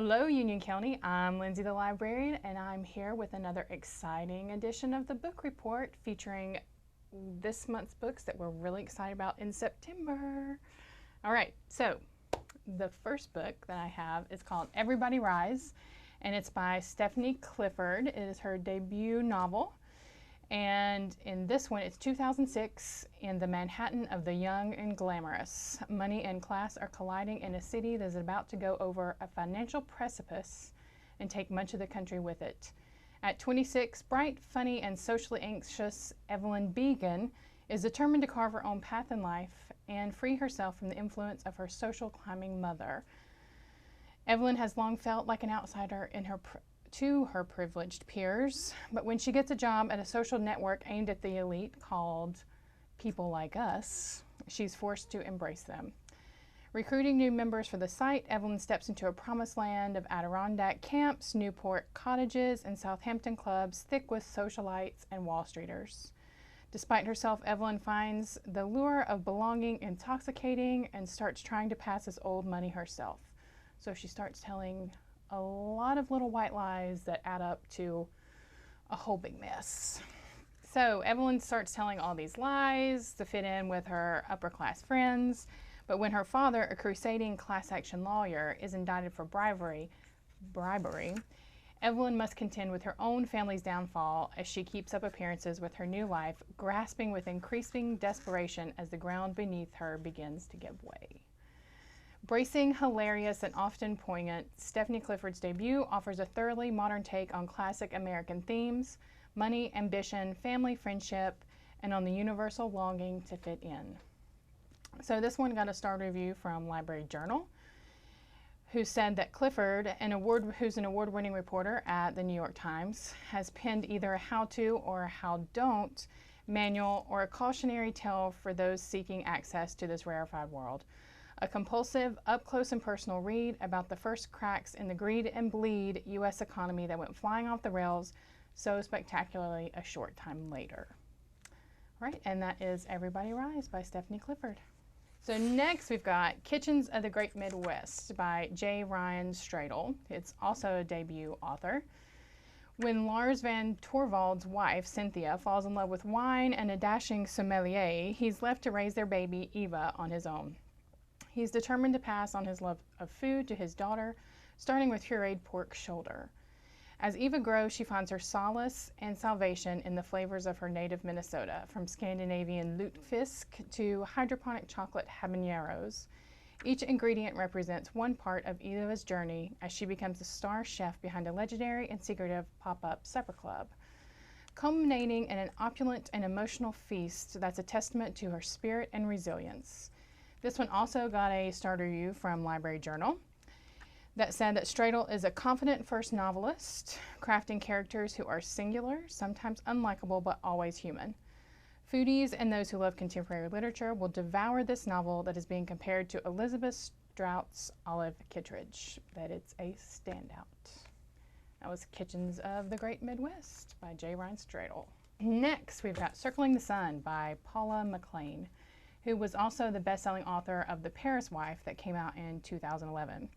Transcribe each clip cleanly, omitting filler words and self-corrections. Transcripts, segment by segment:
Hello, Union County. I'm Lindsay the librarian, and I'm here with another exciting edition of the book report featuring this month's books that we're really excited about in September. All right, so the first book that I have is called Everybody Rise, and it's by Stephanie Clifford. It is her debut novel. And in this one, it's 2006 in the Manhattan of the young and glamorous. Money and class are colliding in a city that is about to go over a financial precipice and take much of the country with it. At 26, bright, funny, and socially anxious Evelyn Began is determined to carve her own path in life and free herself from the influence of her social climbing mother. Evelyn has long felt like an outsider to her privileged peers, but when she gets a job at a social network aimed at the elite called People Like Us, she's forced to embrace them. Recruiting new members for the site, Evelyn steps into a promised land of Adirondack camps, Newport cottages, and Southampton clubs thick with socialites and Wall Streeters. Despite herself, Evelyn finds the lure of belonging intoxicating and starts trying to pass as old money herself. So she starts telling a lot of little white lies that add up to a whole big mess. So Evelyn starts telling all these lies to fit in with her upper class friends, but when her father, a crusading class action lawyer, is indicted for bribery, Evelyn must contend with her own family's downfall as she keeps up appearances with her new life, grasping with increasing desperation as the ground beneath her begins to give way. Bracing, hilarious, and often poignant, Stephanie Clifford's debut offers a thoroughly modern take on classic American themes, money, ambition, family, friendship, and on the universal longing to fit in. So this one got a star review from Library Journal, who said that Clifford, who's an award-winning reporter at the New York Times, has penned either a how-to or a how-don't manual or a cautionary tale for those seeking access to this rarefied world. A compulsive, up-close and personal read about the first cracks in the greed and bleed U.S. economy that went flying off the rails so spectacularly a short time later. All right, and that is Everybody Rise by Stephanie Clifford. So next we've got Kitchens of the Great Midwest by J. Ryan Stradel. It's also a debut author. When Lars Van Torvald's wife, Cynthia, falls in love with wine and a dashing sommelier, he's left to raise their baby, Eva, on his own. He's determined to pass on his love of food to his daughter, starting with pureed pork shoulder. As Eva grows, she finds her solace and salvation in the flavors of her native Minnesota, from Scandinavian lutefisk to hydroponic chocolate habaneros. Each ingredient represents one part of Eva's journey as she becomes the star chef behind a legendary and secretive pop-up supper club, culminating in an opulent and emotional feast that's a testament to her spirit and resilience. This one also got a star review from Library Journal that said that Stradel is a confident first novelist, crafting characters who are singular, sometimes unlikable, but always human. Foodies and those who love contemporary literature will devour this novel that is being compared to Elizabeth Strout's Olive Kitteridge, that it's a standout. That was Kitchens of the Great Midwest by J. Ryan Stradel. Next, we've got Circling the Sun by Paula McLean, who was also the best-selling author of The Paris Wife that came out in 2011.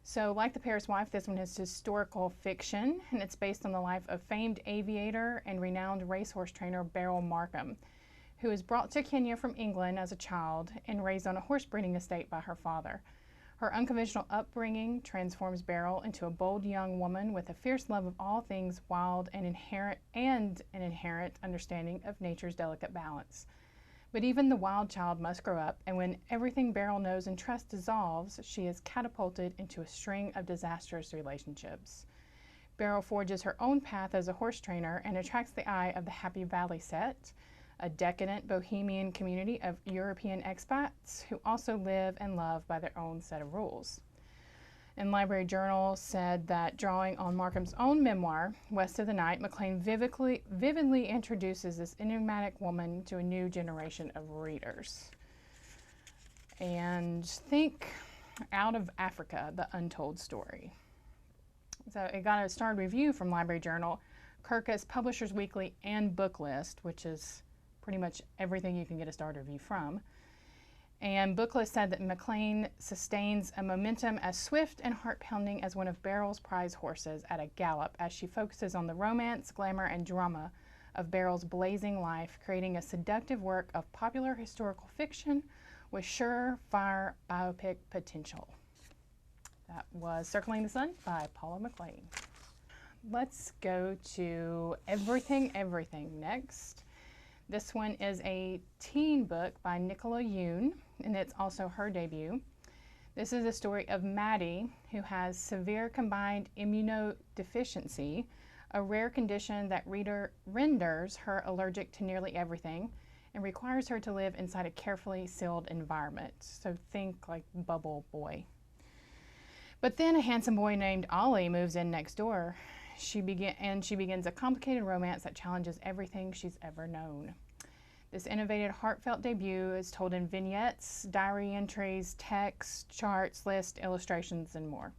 So like The Paris Wife, this one is historical fiction, and it's based on the life of famed aviator and renowned racehorse trainer Beryl Markham, who was brought to Kenya from England as a child and raised on a horse breeding estate by her father. Her unconventional upbringing transforms Beryl into a bold young woman with a fierce love of all things wild and an inherent understanding of nature's delicate balance. But even the wild child must grow up, and when everything Beryl knows and trusts dissolves, she is catapulted into a string of disastrous relationships. Beryl forges her own path as a horse trainer and attracts the eye of the Happy Valley set, a decadent bohemian community of European expats who also live and love by their own set of rules. And Library Journal said that drawing on Markham's own memoir, West of the Night, McLean vividly introduces this enigmatic woman to a new generation of readers. And think Out of Africa, The Untold Story. So it got a starred review from Library Journal, Kirkus Publishers Weekly, and Book List, which is pretty much everything you can get a starred review from. And Booklist said that McLean sustains a momentum as swift and heart-pounding as one of Beryl's prize horses at a gallop as she focuses on the romance, glamour, and drama of Beryl's blazing life, creating a seductive work of popular historical fiction with surefire biopic potential. That was Circling the Sun by Paula McLean. Let's go to Everything, Everything next. This one is a teen book by Nicola Yoon, and it's also her debut. This is a story of Maddie, who has severe combined immunodeficiency, a rare condition that renders her allergic to nearly everything and requires her to live inside a carefully sealed environment. So think like Bubble Boy. But then a handsome boy named Ollie moves in next door. She begins a complicated romance that challenges everything she's ever known. This innovative, heartfelt debut is told in vignettes, diary entries, text, charts, lists, illustrations, and more.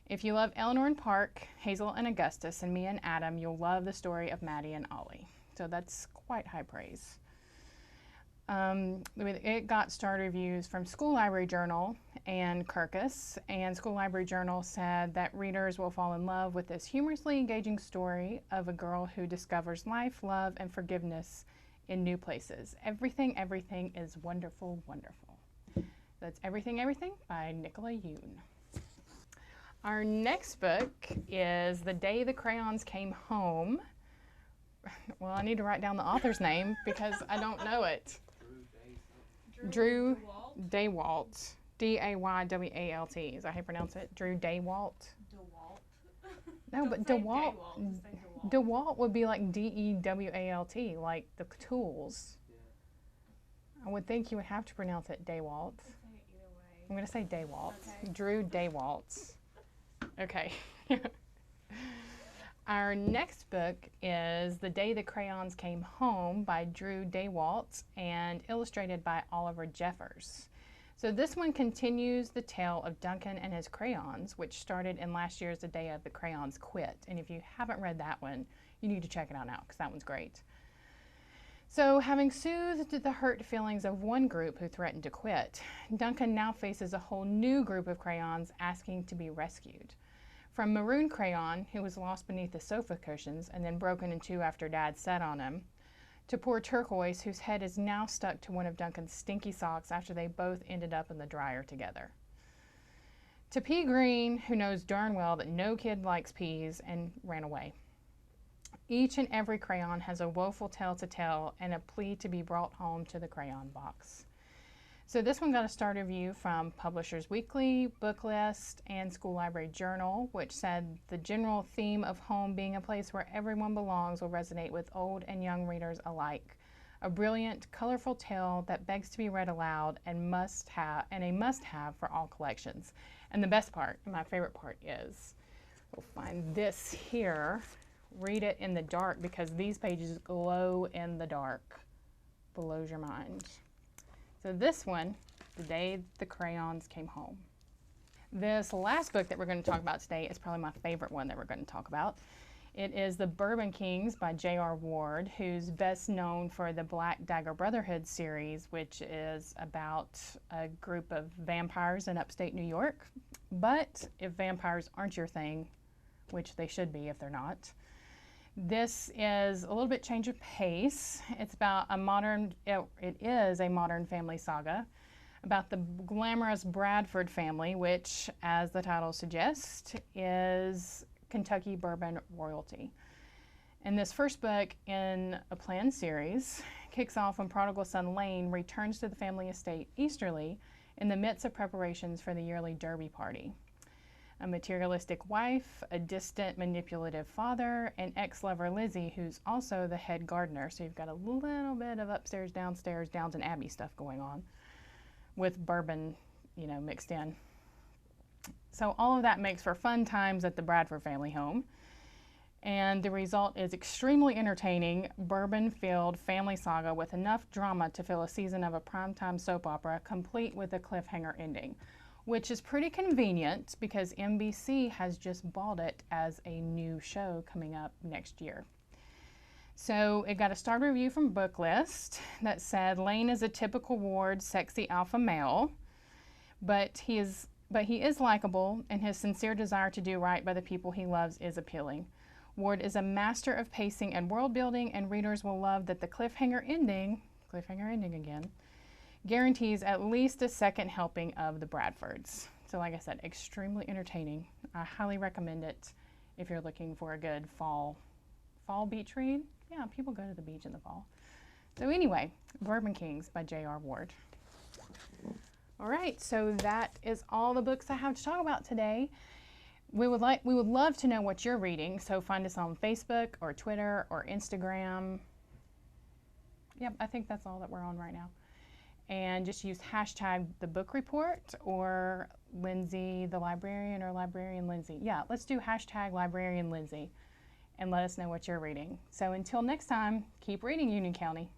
If you love Eleanor and Park, Hazel and Augustus, and Mia and Adam, you'll love the story of Maddie and Ollie. So that's quite high praise. It got star reviews from School Library Journal and Kirkus, and School Library Journal said that readers will fall in love with this humorously engaging story of a girl who discovers life, love, and forgiveness in new places. Everything, Everything is wonderful, wonderful. That's Everything, Everything by Nicola Yoon. Our next book is The Day the Crayons Came Home. Well, I need to write down the author's name because I don't know it. Drew Daywalt. D-A-Y-W-A-L-T. Is that how you pronounce it? Drew Daywalt? DeWalt. No, but DeWalt. DeWalt would be like D-E-W-A-L-T, like the tools. Yeah. I would think you would have to pronounce it Daywalt. I'm going to say Daywalt. Okay. Drew Daywalt. Okay. Our next book is The Day the Crayons Came Home by Drew Daywalt and illustrated by Oliver Jeffers. So this one continues the tale of Duncan and his crayons, which started in last year's The Day of the Crayons Quit. And if you haven't read that one, you need to check it out now because that one's great. So having soothed the hurt feelings of one group who threatened to quit, Duncan now faces a whole new group of crayons asking to be rescued. From Maroon Crayon, who was lost beneath the sofa cushions and then broken in two after Dad sat on him, to poor Turquoise, whose head is now stuck to one of Duncan's stinky socks after they both ended up in the dryer together. To Pea Green, who knows darn well that no kid likes peas and ran away. Each and every crayon has a woeful tale to tell and a plea to be brought home to the crayon box. So this one got a star review from Publishers Weekly, Booklist, and School Library Journal, which said the general theme of home being a place where everyone belongs will resonate with old and young readers alike. A brilliant, colorful tale that begs to be read aloud and a must-have for all collections. And the best part, and my favorite part is, we'll find this here. Read it in the dark because these pages glow in the dark. Blows your mind. So this one, The Day the Crayons Came Home. This last book that we're going to talk about today is probably my favorite one that we're going to talk about. It is The Bourbon Kings by J.R. Ward, who's best known for the Black Dagger Brotherhood series, which is about a group of vampires in upstate New York. But if vampires aren't your thing, which they should be if they're not, this is a little bit change of pace. It's about it is a modern family saga about the glamorous Bradford family, which, as the title suggests, is Kentucky bourbon royalty. And this first book in a planned series kicks off when prodigal son Lane returns to the family estate easterly in the midst of preparations for the yearly Derby party. A materialistic wife, a distant, manipulative father, and ex-lover Lizzie, who's also the head gardener. So you've got a little bit of upstairs, downstairs, Downton Abbey stuff going on with bourbon, mixed in. So all of that makes for fun times at the Bradford family home. And the result is extremely entertaining, bourbon-filled family saga with enough drama to fill a season of a primetime soap opera, complete with a cliffhanger ending, which is pretty convenient because NBC has just bought it as a new show coming up next year. So it got a star review from Booklist that said Lane is a typical Ward sexy alpha male, but he is likable, and his sincere desire to do right by the people he loves is appealing. Ward is a master of pacing and world building, and readers will love that the cliffhanger ending again, guarantees at least a second helping of the Bradfords. So like I said, extremely entertaining. I highly recommend it if you're looking for a good fall beach read. Yeah, people go to the beach in the fall. So anyway, Bourbon Kings by J.R. Ward. All right, so that is all the books I have to talk about today. We would love to know what you're reading, so find us on Facebook or Twitter or Instagram. Yep, I think that's all that we're on right now. And just use hashtag the book report or Lindsay the librarian or librarian Lindsay. Yeah, let's do hashtag librarian Lindsay and let us know what you're reading. So until next time, keep reading, Union County.